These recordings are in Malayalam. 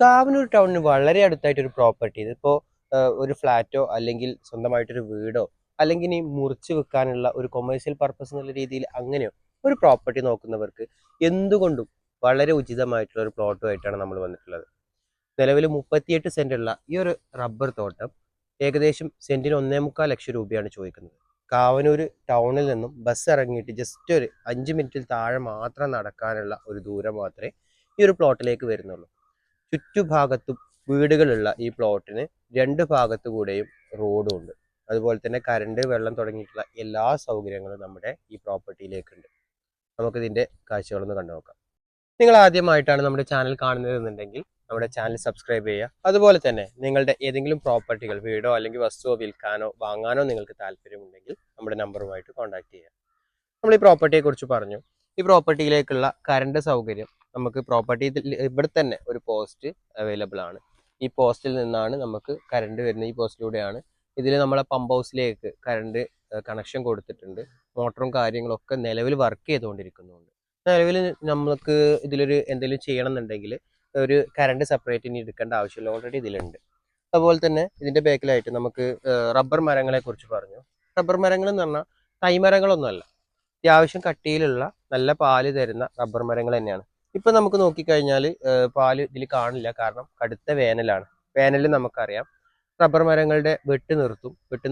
കാവനൂർ ടൗണിന് വളരെ അടുത്തായിട്ടൊരു പ്രോപ്പർട്ടി ഇതിപ്പോൾ ഒരു ഫ്ലാറ്റോ അല്ലെങ്കിൽ സ്വന്തമായിട്ടൊരു വീടോ അല്ലെങ്കിൽ ഇനി മുറിച്ച് വെക്കാനുള്ള ഒരു കൊമേഴ്സ്യൽ പർപ്പസ് എന്നുള്ള രീതിയിൽ അങ്ങനെയോ ഒരു പ്രോപ്പർട്ടി നോക്കുന്നവർക്ക് എന്തുകൊണ്ടും വളരെ ഉചിതമായിട്ടുള്ള ഒരു പ്ലോട്ടുമായിട്ടാണ് നമ്മൾ വന്നിട്ടുള്ളത്. നിലവിൽ 38 സെന്റ് ഉള്ള ഈ ഒരു റബ്ബർ തോട്ടം ഏകദേശം സെന്റിന് 1.25 ലക്ഷം രൂപയാണ് ചോദിക്കുന്നത്. കാവനൂർ ടൗണിൽ നിന്നും ബസ് ഇറങ്ങിയിട്ട് ജസ്റ്റ് ഒരു 5 മിനിറ്റിൽ താഴെ മാത്രം നടക്കാനുള്ള ഒരു ദൂരം മാത്രമേ ഈ ഒരു പ്ലോട്ടിലേക്ക് വരുന്നുള്ളൂ. ചുറ്റുഭാഗത്തും വീടുകളുള്ള ഈ പ്ലോട്ടിന് രണ്ട് ഭാഗത്തു കൂടെയും റോഡും ഉണ്ട്. അതുപോലെ തന്നെ കറണ്ട്, വെള്ളം തുടങ്ങിയിട്ടുള്ള എല്ലാ സൗകര്യങ്ങളും നമ്മുടെ ഈ പ്രോപ്പർട്ടിയിലേക്കുണ്ട്. നമുക്കിതിൻ്റെ കാഴ്ചകളൊന്ന് കണ്ടു നോക്കാം. നിങ്ങൾ ആദ്യമായിട്ടാണ് നമ്മുടെ ചാനൽ കാണുന്നതെന്നുണ്ടെങ്കിൽ നമ്മുടെ ചാനൽ സബ്സ്ക്രൈബ് ചെയ്യുക. അതുപോലെ തന്നെ നിങ്ങളുടെ ഏതെങ്കിലും പ്രോപ്പർട്ടികൾ, വീടോ അല്ലെങ്കിൽ വസ്തുവോ വിൽക്കാനോ വാങ്ങാനോ നിങ്ങൾക്ക് താല്പര്യമുണ്ടെങ്കിൽ നമ്മുടെ നമ്പറുമായിട്ട് കോൺടാക്ട് ചെയ്യുക. നമ്മൾ ഈ പ്രോപ്പർട്ടിയെ കുറിച്ച് പറഞ്ഞു. ഈ പ്രോപ്പർട്ടിയിലേക്കുള്ള കറണ്ട് സൗകര്യം നമുക്ക് പ്രോപ്പർട്ടി ഇവിടെ തന്നെ ഒരു പോസ്റ്റ് അവൈലബിൾ ആണ്. ഈ പോസ്റ്റിൽ നിന്നാണ് നമുക്ക് കറണ്ട് വരുന്നത്. ഈ പോസ്റ്റിലൂടെയാണ് ഇതിൽ നമ്മളെ പമ്പ് ഹൗസിലേക്ക് കറണ്ട് കണക്ഷൻ കൊടുത്തിട്ടുണ്ട്. മോട്ടറും കാര്യങ്ങളൊക്കെ നിലവിൽ വർക്ക് ചെയ്തുകൊണ്ടിരിക്കുന്നുണ്ട്. നിലവിൽ നമുക്ക് ഇതിലൊരു എന്തെങ്കിലും ചെയ്യണം എന്നുണ്ടെങ്കിൽ ഒരു കറണ്ട് സെപ്പറേറ്റ് ഇനി എടുക്കേണ്ട ആവശ്യമില്ല, ഓൾറെഡി ഇതിലുണ്ട്. അതുപോലെ തന്നെ ഇതിൻ്റെ ബാക്കിലായിട്ട് നമുക്ക് റബ്ബർ മരങ്ങളെ കുറിച്ച് പറഞ്ഞു. റബ്ബർ മരങ്ങൾ എന്ന് പറഞ്ഞാൽ തൈമരങ്ങളൊന്നുമല്ല, അത്യാവശ്യം കട്ടിയിലുള്ള നല്ല പാല് തരുന്ന റബ്ബർ മരങ്ങൾ തന്നെയാണ്. ഇപ്പൊ നമുക്ക് നോക്കിക്കഴിഞ്ഞാൽ പാല് ഇതിൽ കാണില്ല, കാരണം കടുത്ത വേനലാണ്. വേനലിൽ നമുക്കറിയാം റബ്ബർ മരങ്ങളുടെ വെട്ട്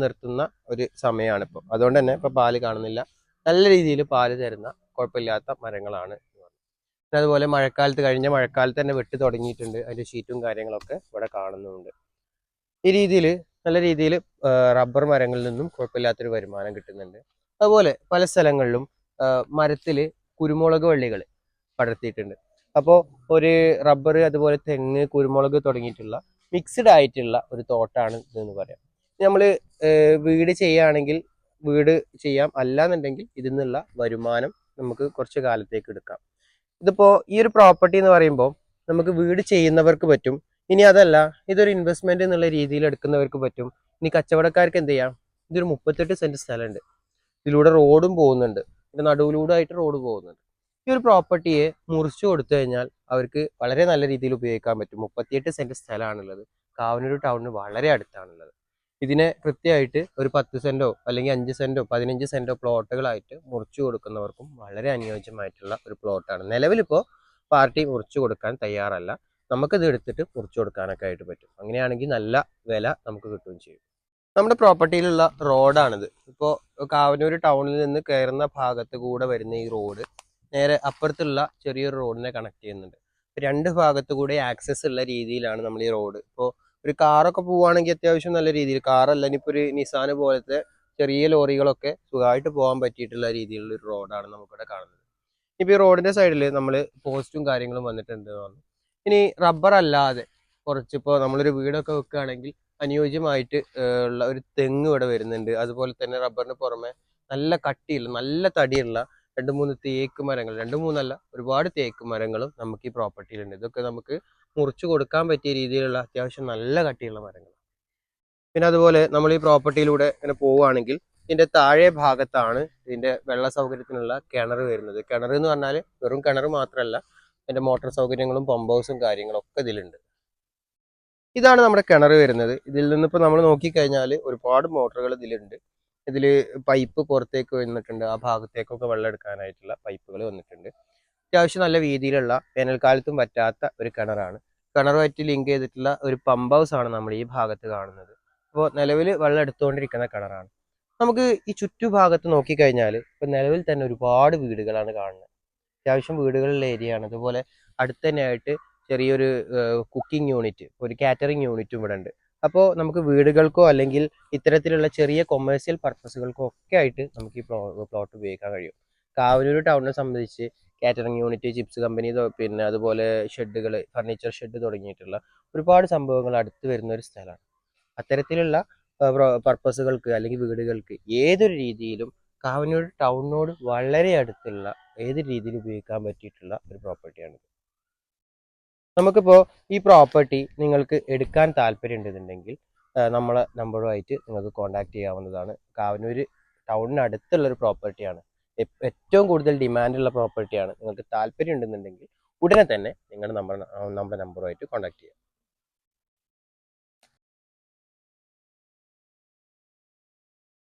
നിർത്തുന്ന ഒരു സമയമാണ് ഇപ്പോൾ. അതുകൊണ്ട് തന്നെ ഇപ്പൊ പാല് കാണുന്നില്ല. നല്ല രീതിയിൽ പാല് തരുന്ന കുഴപ്പമില്ലാത്ത മരങ്ങളാണ്. പിന്നെ അതുപോലെ കഴിഞ്ഞ മഴക്കാലത്ത് തന്നെ വെട്ട് തുടങ്ങിയിട്ടുണ്ട്. അതിന്റെ ഷീറ്റും കാര്യങ്ങളൊക്കെ ഇവിടെ കാണുന്നുണ്ട്. ഈ രീതിയിൽ നല്ല രീതിയിൽ റബ്ബർ മരങ്ങളിൽ നിന്നും കുഴപ്പമില്ലാത്തൊരു വരുമാനം കിട്ടുന്നുണ്ട്. അതുപോലെ പല സ്ഥലങ്ങളിലും മരത്തിൽ കുരുമുളക് വള്ളികൾ പടർത്തിയിട്ടുണ്ട്. അപ്പോൾ ഒരു റബ്ബർ, അതുപോലെ തെങ്ങ്, കുരുമുളക് തുടങ്ങിയിട്ടുള്ള മിക്സ്ഡ് ആയിട്ടുള്ള ഒരു തോട്ടാണ് ഇതെന്ന് പറയാം. നമ്മൾ വീട് ചെയ്യുകയാണെങ്കിൽ വീട് ചെയ്യാം, അല്ലാന്നുണ്ടെങ്കിൽ ഇതിൽ നിന്നുള്ള വരുമാനം നമുക്ക് കുറച്ച് കാലത്തേക്ക് എടുക്കാം. ഇതിപ്പോൾ ഈ ഒരു പ്രോപ്പർട്ടി എന്ന് പറയുമ്പോൾ നമുക്ക് വീട് ചെയ്യുന്നവർക്ക് പറ്റും. ഇനി അതല്ല, ഇതൊരു ഇൻവെസ്റ്റ്മെന്റ് എന്നുള്ള രീതിയിൽ എടുക്കുന്നവർക്ക് പറ്റും. ഇനി കച്ചവടക്കാർക്ക് എന്ത് ചെയ്യാം? ഇതൊരു 38 സെന്റ് സ്ഥലമുണ്ട്. ഇതിലൂടെ റോഡും പോകുന്നുണ്ട്, പിന്നെ നടുവിലൂടെ ആയിട്ട് റോഡ് പോകുന്നുണ്ട്. ഈ ഒരു പ്രോപ്പർട്ടിയെ മുറിച്ചു കൊടുത്തു കഴിഞ്ഞാൽ അവർക്ക് വളരെ നല്ല രീതിയിൽ ഉപയോഗിക്കാൻ പറ്റും. 38 സെന്റ് സ്ഥലമാണുള്ളത്. കാവനൂർ ടൗണിന് വളരെ അടുത്താണുള്ളത്. ഇതിനെ കൃത്യമായിട്ട് ഒരു 10 സെന്റോ അല്ലെങ്കിൽ 5 സെന്റോ 15 സെന്റോ പ്ലോട്ടുകളായിട്ട് മുറിച്ചു കൊടുക്കുന്നവർക്കും വളരെ അനുയോജ്യമായിട്ടുള്ള ഒരു പ്ലോട്ടാണ്. നിലവിലിപ്പോൾ പാർട്ടി മുറിച്ചു കൊടുക്കാൻ തയ്യാറല്ല. നമുക്കിത് എടുത്തിട്ട് മുറിച്ചു കൊടുക്കാനൊക്കെ ആയിട്ട് പറ്റും. അങ്ങനെയാണെങ്കിൽ നല്ല വില നമുക്ക് കിട്ടുകയും ചെയ്യും. നമ്മുടെ പ്രോപ്പർട്ടിയിലുള്ള റോഡാണിത്. ഇപ്പോൾ കാവനൂർ ടൗണിൽ നിന്ന് കയറുന്ന ഭാഗത്ത് കൂടെ വരുന്ന ഈ റോഡ് നേരെ അപ്പുറത്തുള്ള ചെറിയൊരു റോഡിനെ കണക്ട് ചെയ്യുന്നുണ്ട്. രണ്ട് ഭാഗത്തു കൂടെ ആക്സസ് ഉള്ള രീതിയിലാണ് നമ്മൾ ഈ റോഡ്. ഇപ്പോൾ ഒരു കാറൊക്കെ പോവുകയാണെങ്കിൽ അത്യാവശ്യം നല്ല രീതിയിൽ, കാറല്ല ഇനിയിപ്പോൾ ഒരു നിസാന് പോലത്തെ ചെറിയ ലോറികളൊക്കെ സുഖമായിട്ട് പോകാൻ പറ്റിയിട്ടുള്ള രീതിയിലുള്ള ഒരു റോഡാണ് നമുക്കിവിടെ കാണുന്നത്. ഇപ്പോൾ ഈ റോഡിന്റെ സൈഡിൽ നമ്മൾ പോസ്റ്റും കാര്യങ്ങളും വന്നിട്ടുണ്ട്. ഇനി റബ്ബർ അല്ലാതെ കുറച്ചിപ്പോൾ നമ്മളൊരു വീടൊക്കെ വെക്കുകയാണെങ്കിൽ അനുയോജ്യമായിട്ട് ഉള്ള ഒരു തെങ്ങ് ഇവിടെ വരുന്നുണ്ട്. അതുപോലെ തന്നെ റബ്ബറിന് പുറമെ നല്ല കട്ടിയുള്ള നല്ല തടിയുള്ള രണ്ട് മൂന്ന് തേക്ക് മരങ്ങൾ, രണ്ട് മൂന്നല്ല ഒരുപാട് തേക്ക് മരങ്ങളും നമുക്ക് ഈ പ്രോപ്പർട്ടിയിലുണ്ട്. ഇതൊക്കെ നമുക്ക് മുറിച്ചു കൊടുക്കാൻ പറ്റിയ രീതിയിലുള്ള അത്യാവശ്യം നല്ല കട്ടിയുള്ള മരങ്ങൾ. പിന്നെ അതുപോലെ നമ്മൾ ഈ പ്രോപ്പർട്ടിയിലൂടെ ഇങ്ങനെ പോവുകയാണെങ്കിൽ ഇതിന്റെ താഴെ ഭാഗത്താണ് ഇതിന്റെ വെള്ള സൗകര്യത്തിനുള്ള കിണർ വരുന്നത്. കിണർ എന്ന് പറഞ്ഞാൽ വെറും കിണർ മാത്രമല്ല, അതിന്റെ മോട്ടോർ സൗകര്യങ്ങളും പമ്പ് ഹൗസും കാര്യങ്ങളും ഒക്കെ ഇതിലുണ്ട്. ഇതാണ് നമ്മുടെ കിണർ വരുന്നത്. ഇതിൽ നിന്നിപ്പോൾ നമ്മൾ നോക്കിക്കഴിഞ്ഞാൽ ഒരുപാട് മോട്ടറുകൾ ഇതിലുണ്ട്. ഇതിൽ പൈപ്പ് പുറത്തേക്ക് വന്നിട്ടുണ്ട്. ആ ഭാഗത്തേക്കൊക്കെ വെള്ളം എടുക്കാനായിട്ടുള്ള പൈപ്പുകൾ വന്നിട്ടുണ്ട്. അത്യാവശ്യം നല്ല വീതിയിലുള്ള, വേനൽക്കാലത്തും പറ്റാത്ത ഒരു കിണറാണ്. കിണറുമായിട്ട് ലിങ്ക് ചെയ്തിട്ടുള്ള ഒരു പമ്പ് ഹൗസ് ആണ് നമ്മൾ ഈ ഭാഗത്ത് കാണുന്നത്. അപ്പോൾ നിലവിൽ വെള്ളം എടുത്തുകൊണ്ടിരിക്കുന്ന കിണറാണ്. നമുക്ക് ഈ ചുറ്റുഭാഗത്ത് നോക്കിക്കഴിഞ്ഞാൽ ഇപ്പം നിലവിൽ തന്നെ ഒരുപാട് വീടുകളാണ് കാണുന്നത്. അത്യാവശ്യം വീടുകളുള്ള ഏരിയ ആണ്. അതുപോലെ അടുത്ത് തന്നെയായിട്ട് ചെറിയൊരു കുക്കിംഗ് യൂണിറ്റ്, ഒരു കാറ്ററിംഗ് യൂണിറ്റും ഇവിടെ ഉണ്ട്. അപ്പോൾ നമുക്ക് വീടുകൾക്കോ അല്ലെങ്കിൽ ഇത്തരത്തിലുള്ള ചെറിയ കൊമേഴ്സ്യൽ പർപ്പസുകൾക്കോ ഒക്കെ ആയിട്ട് നമുക്ക് ഈ പ്ലോട്ട് ഉപയോഗിക്കാൻ കഴിയും. കാവനൂർ ടൗണിനെ സംബന്ധിച്ച് കാറ്ററിംഗ് യൂണിറ്റ്, ചിപ്സ് കമ്പനി, പിന്നെ അതുപോലെ ഷെഡുകൾ, ഫർണിച്ചർ ഷെഡ് തുടങ്ങിയിട്ടുള്ള ഒരുപാട് സംഭവങ്ങൾ അടുത്ത് വരുന്ന ഒരു സ്ഥലമാണ്. അത്തരത്തിലുള്ള പർപ്പസുകൾക്ക് അല്ലെങ്കിൽ വീടുകൾക്ക് ഏതൊരു രീതിയിലും കാവനൂർ ടൗണിനോട് വളരെ അടുത്തുള്ള ഏത് രീതിയിൽ ഉപയോഗിക്കാൻ പറ്റിയിട്ടുള്ള ഒരു പ്രോപ്പർട്ടിയാണ്. നമുക്കിപ്പോൾ ഈ പ്രോപ്പർട്ടി നിങ്ങൾക്ക് എടുക്കാൻ താല്പര്യം ഉണ്ടെന്നുണ്ടെങ്കിൽ നമ്മളെ നമ്പറുമായിട്ട് നിങ്ങൾക്ക് കോൺടാക്ട് ചെയ്യാവുന്നതാണ്. കാവനൂർ ടൗണിന് അടുത്തുള്ള ഒരു പ്രോപ്പർട്ടിയാണ്. ഏറ്റവും കൂടുതൽ ഡിമാൻഡുള്ള പ്രോപ്പർട്ടിയാണ്. നിങ്ങൾക്ക് താല്പര്യം ഉണ്ടെന്നുണ്ടെങ്കിൽ ഉടനെ തന്നെ നിങ്ങളുടെ നമ്മുടെ നമ്പറുമായിട്ട് കോൺടാക്ട് ചെയ്യുക.